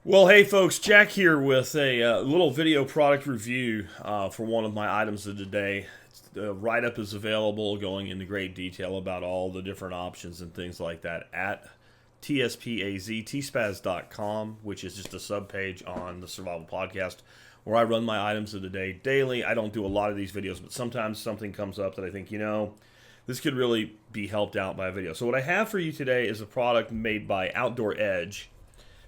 Well, hey folks, Jack here with a little video product review for one of my items of the day. The write up is available, going into great detail about all the different options and things like that at tspaz.com, which is just a subpage on the Survival Podcast where I run my items of the day daily. I don't do a lot of these videos, but sometimes something comes up that I think, this could really be helped out by a video. So, what I have for you today is a product made by Outdoor Edge,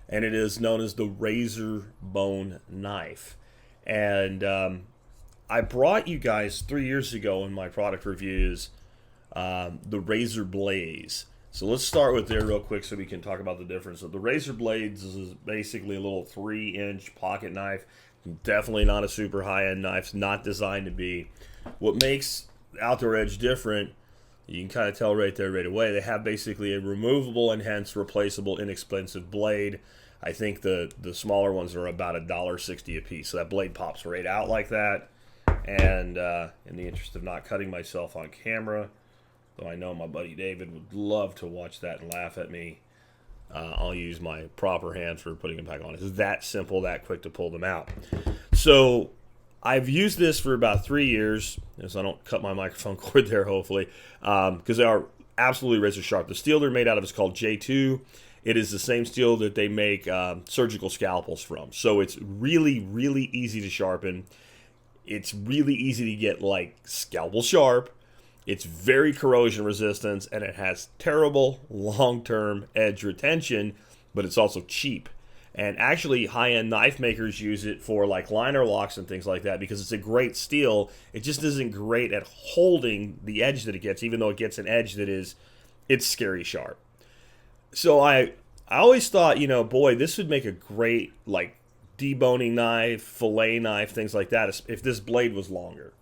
and it is known as the Razor Bone Knife. And I brought you guys 3 years ago in my product reviews the Razor Blades. So let's start with there real quick so we can talk about the difference. So the Razor Blades is basically a little 3-inch pocket knife. Definitely not a super high-end knife. It's not designed to be. What makes Outdoor Edge different, you can kind of tell right there right away. They have basically a removable and hence replaceable inexpensive blade. I think the smaller ones are about $1.60 a piece. So that blade pops right out like that. And in the interest of not cutting myself on camera, though I know my buddy David would love to watch that and laugh at me, I'll use my proper hands for putting them back on. It's that simple, that quick to pull them out. So I've used this for about 3 years, so I don't cut my microphone cord there, hopefully, because they are absolutely razor sharp. The steel they're made out of is called J2. It is the same steel that they make surgical scalpels from. So it's really, really easy to sharpen. It's really easy to get like scalpel sharp. It's very corrosion resistant, and it has terrible long-term edge retention, but it's also cheap. And actually, high-end knife makers use it for like liner locks and things like that because it's a great steel. It just isn't great at holding the edge that it gets, even though it gets an edge that it's scary sharp. So I always thought, boy, this would make a great like deboning knife, fillet knife, things like that if this blade was longer.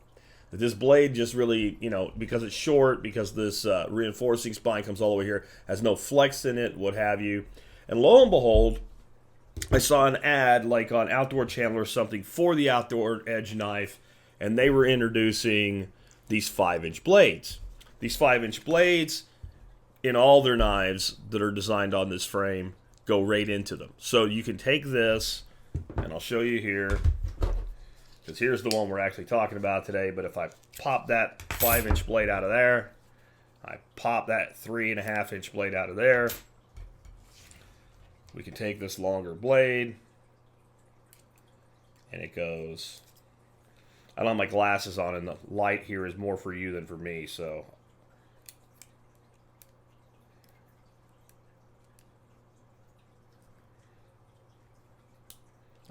This blade just really, because it's short, because this reinforcing spine comes all the way here, has no flex in it, what have you. And lo and behold, I saw an ad like on Outdoor Channel or something for the Outdoor Edge knife, and they were introducing these 5-inch blades. These 5-inch blades in all their knives that are designed on this frame go right into them. So you can take this, and I'll show you here, because here's the one we're actually talking about today. But if I pop that 5-inch blade out of there, I pop that 3.5-inch blade out of there, we can take this longer blade, and it goes. I don't have my glasses on, and the light here is more for you than for me, so.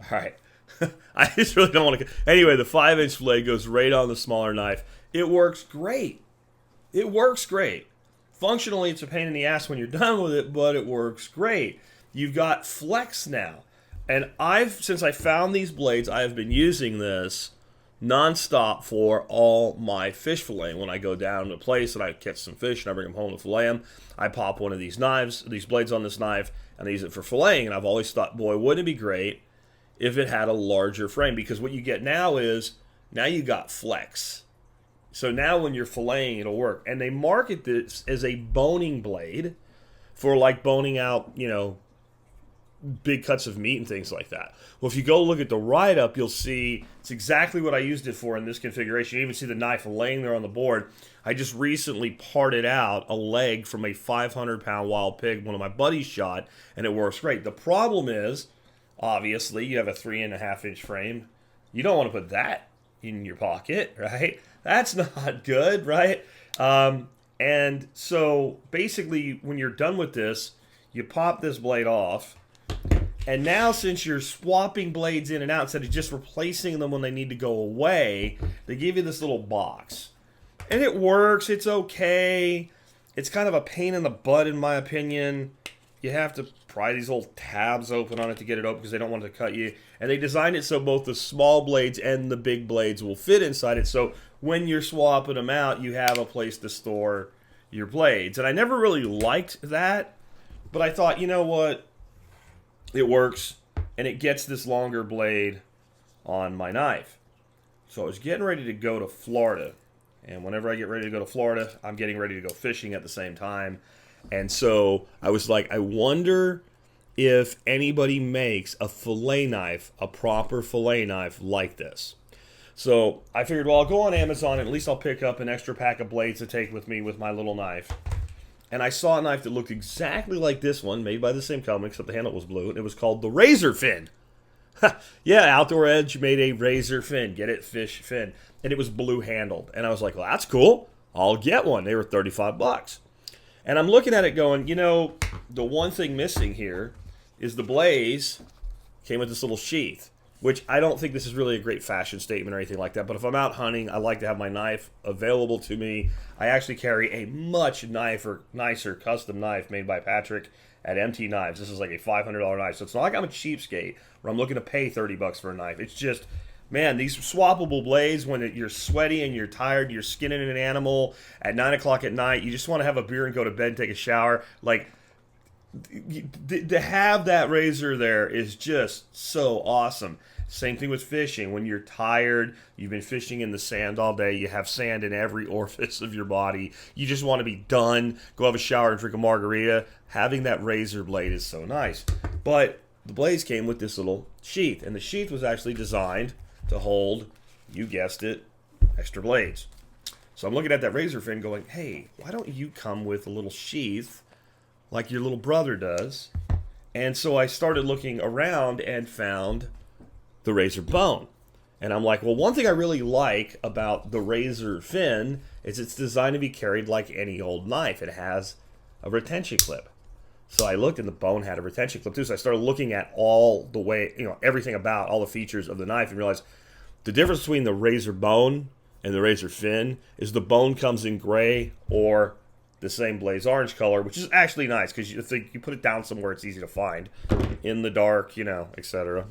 All right. I just really don't want to. Anyway, the 5-inch blade goes right on the smaller knife. It works great. It works great. Functionally, it's a pain in the ass when you're done with it, but it works great. You've got flex now. And since I found these blades, I have been using this nonstop for all my fish filleting. When I go down to a place and I catch some fish and I bring them home to fillet them, I pop one of these blades on this knife, and I use it for filleting. And I've always thought, boy, wouldn't it be great if it had a larger frame? Because what you get now you got flex. So now when you're filleting, it'll work. And they market this as a boning blade for like boning out, big cuts of meat and things like that. Well, if you go look at the write-up, you'll see it's exactly what I used it for in this configuration. You even see the knife laying there on the board. I just recently parted out a leg from a 500-pound wild pig one of my buddies shot, and it works great. The problem is, obviously, you have a 3.5-inch frame. You don't want to put that in your pocket, right? That's not good, right? And so basically, when you're done with this, you pop this blade off. And now, since you're swapping blades in and out instead of just replacing them when they need to go away, they give you this little box. And it works. It's okay. It's kind of a pain in the butt, in my opinion. You have to pry these little tabs open on it to get it open because they don't want it to cut you. And they designed it so both the small blades and the big blades will fit inside it. So when you're swapping them out, you have a place to store your blades. And I never really liked that, but I thought, you know what? It works, and it gets this longer blade on my knife. So I was getting ready to go to Florida. And whenever I get ready to go to Florida, I'm getting ready to go fishing at the same time. And so I was like, I wonder if anybody makes a fillet knife, a proper fillet knife like this. So I figured, well, I'll go on Amazon and at least I'll pick up an extra pack of blades to take with me with my little knife. And I saw a knife that looked exactly like this one, made by the same company, except the handle was blue, and it was called the Razor Fin. Yeah, Outdoor Edge made a razor fin. Get it? Fish fin. And it was blue handled. And I was like, well, that's cool. I'll get one. They were $35. And I'm looking at it going, the one thing missing here is the blaze came with this little sheath, which I don't think this is really a great fashion statement or anything like that. But if I'm out hunting, I like to have my knife available to me. I actually carry a much nicer custom knife made by Patrick at MT Knives. This is like a $500 knife. So it's not like I'm a cheapskate where I'm looking to pay $30 for a knife. It's just, man, these swappable blades, when you're sweaty and you're tired, you're skinning an animal at 9 o'clock at night, you just want to have a beer and go to bed and take a shower. Like, to have that razor there is just so awesome. Same thing with fishing. When you're tired, you've been fishing in the sand all day, you have sand in every orifice of your body, you just want to be done, go have a shower and drink a margarita. Having that razor blade is so nice. But the blades came with this little sheath, and the sheath was actually designed to hold, you guessed it, extra blades. So I'm looking at that razor fin going, hey, why don't you come with a little sheath like your little brother does? And so I started looking around and found the Razor Bone. And I'm like, well, one thing I really like about the Razor Fin is it's designed to be carried like any old knife. It has a retention clip. So I looked, and the Bone had a retention clip too. So I started looking at all the way, everything about all the features of the knife, and realized the difference between the Razor Bone and the Razor Fin is the Bone comes in gray or the same blaze orange color, which is actually nice because you put it down somewhere it's easy to find in the dark, etc.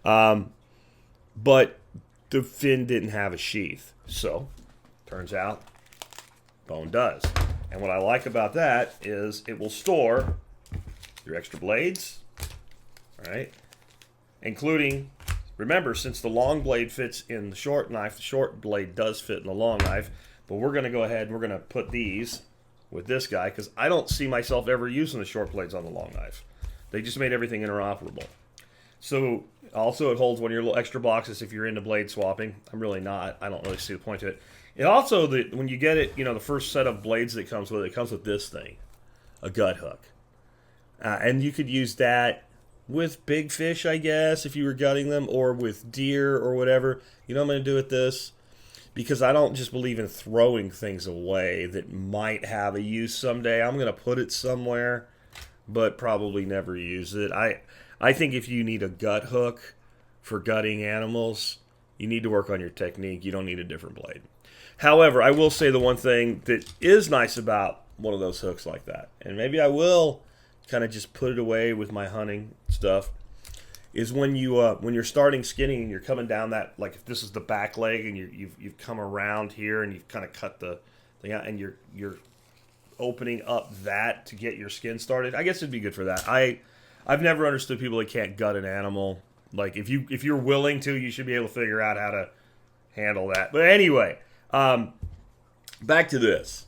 But the fin didn't have a sheath, so turns out Bone does. And what I like about that is it will store your extra blades, all right, including, remember, since the long blade fits in the short knife, the short blade does fit in the long knife, but we're going to go ahead and we're going to put these with this guy because I don't see myself ever using the short blades on the long knife. They just made everything interoperable. So also it holds one of your little extra boxes if you're into blade swapping. I'm really not. I don't really see the point to it. It also, when you get it, the first set of blades that comes with it comes with this thing, a gut hook. And you could use that with big fish, I guess, if you were gutting them, or with deer or whatever. You know what I'm going to do with this? Because I don't just believe in throwing things away that might have a use someday. I'm going to put it somewhere, but probably never use it. I think if you need a gut hook for gutting animals, you need to work on your technique. You don't need a different blade. However, I will say the one thing that is nice about one of those hooks like that, and maybe I will kind of just put it away with my hunting stuff, is when you're starting skinning and you're coming down that, like if this is the back leg and you've come around here and you've kind of cut the thing out and you're opening up that to get your skin started. I guess it'd be good for that. I've never understood people that can't gut an animal. Like if you're willing to, you should be able to figure out how to handle that. But anyway, back to this.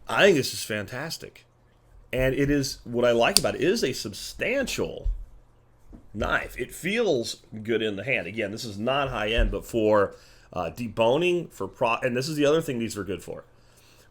I think this is fantastic. And it is, what I like about it is a substantial knife. It feels good in the hand. Again, this is not high end, but for deboning, and this is the other thing these are good for.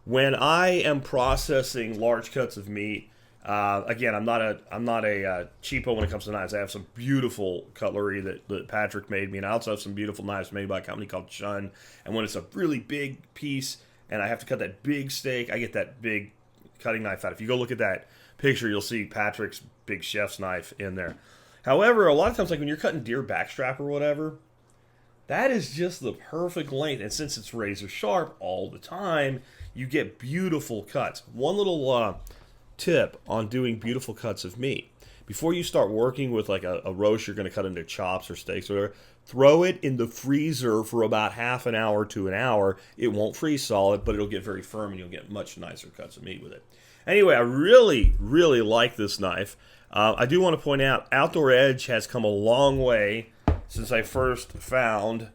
When I am processing large cuts of meat, again, I'm not a cheapo when it comes to knives. I have some beautiful cutlery that Patrick made me, and I also have some beautiful knives made by a company called Chun. And when it's a really big piece and I have to cut that big steak, I get that big cutting knife out. If you go look at that picture, you'll see Patrick's big chef's knife in there. However, a lot of times, like when you're cutting deer backstrap or whatever, that is just the perfect length. And since it's razor sharp all the time, you get beautiful cuts. One little tip on doing beautiful cuts of meat. Before you start working with like a roast you're going to cut into chops or steaks or whatever, throw it in the freezer for about half an hour to an hour. It won't freeze solid, but it'll get very firm and you'll get much nicer cuts of meat with it. Anyway, I really, really like this knife. I do want to point out, Outdoor Edge has come a long way since I first found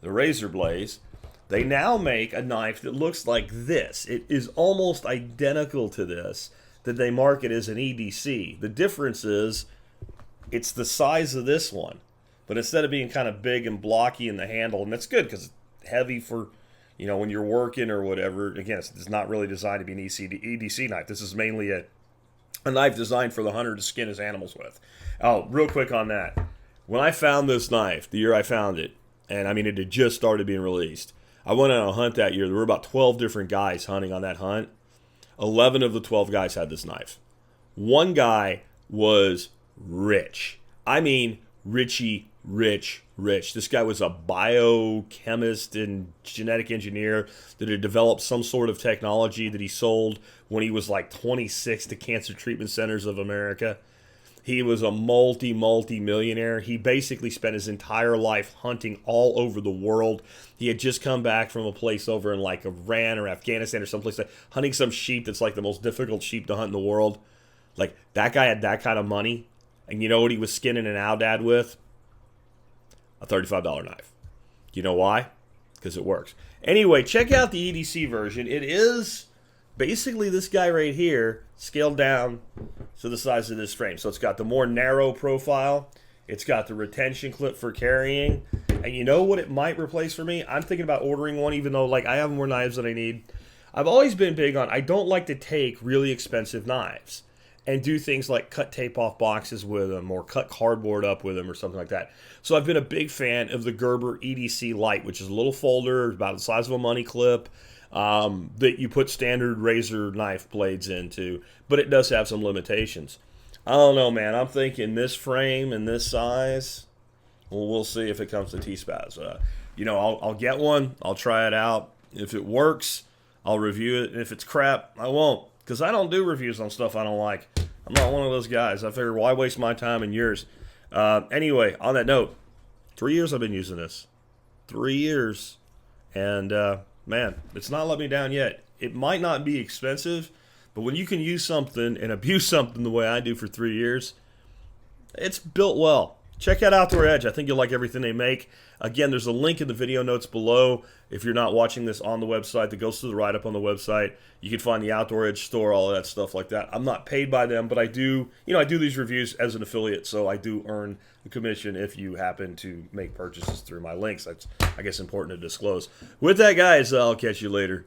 the razor blades. They now make a knife that looks like this. It is almost identical to this that they market as an EDC. The difference is it's the size of this one. But instead of being kind of big and blocky in the handle, and that's good because it's heavy for, when you're working or whatever. Again, it's not really designed to be an EDC knife. This is mainly a knife designed for the hunter to skin his animals with. Oh, real quick on that. When I found this knife, the year I found it, and I mean it had just started being released, I went on a hunt that year. There were about 12 different guys hunting on that hunt. 11 of the 12 guys had this knife. One guy was rich. I mean, rich. This guy was a biochemist and genetic engineer that had developed some sort of technology that he sold when he was like 26 to Cancer Treatment Centers of America. He was a multi-millionaire. He basically spent his entire life hunting all over the world. He had just come back from a place over in like Iran or Afghanistan or someplace like hunting some sheep that's like the most difficult sheep to hunt in the world. Like, that guy had that kind of money. And you know what he was skinning an Aldad with? A $35 knife. You know why? Because it works. Anyway, check out the EDC version. It is basically this guy right here, scaled down to the size of this frame. So it's got the more narrow profile. It's got the retention clip for carrying. And you know what it might replace for me? I'm thinking about ordering one, even though like I have more knives than I need. I've always been big on, I don't like to take really expensive knives and do things like cut tape off boxes with them or cut cardboard up with them or something like that. So I've been a big fan of the Gerber EDC Lite, which is a little folder about the size of a money clip that you put standard razor knife blades into, but it does have some limitations. I don't know, man. I'm thinking this frame and this size, well, we'll see if it comes to T-Spaz. I'll get one. I'll try it out. If it works, I'll review it. And if it's crap, I won't. Because I don't do reviews on stuff I don't like. I'm not one of those guys. I figure, why waste my time and yours? Anyway, on that note, 3 years I've been using this. 3 years. And, man, it's not let me down yet. It might not be expensive, but when you can use something and abuse something the way I do for 3 years, it's built well. Check out Outdoor Edge. I think you'll like everything they make. Again, there's a link in the video notes below. If you're not watching this on the website, that goes to the write-up on the website. You can find the Outdoor Edge store, all of that stuff like that. I'm not paid by them, but I do, I do these reviews as an affiliate, so I do earn a commission if you happen to make purchases through my links. That's, I guess, important to disclose. With that, guys, I'll catch you later.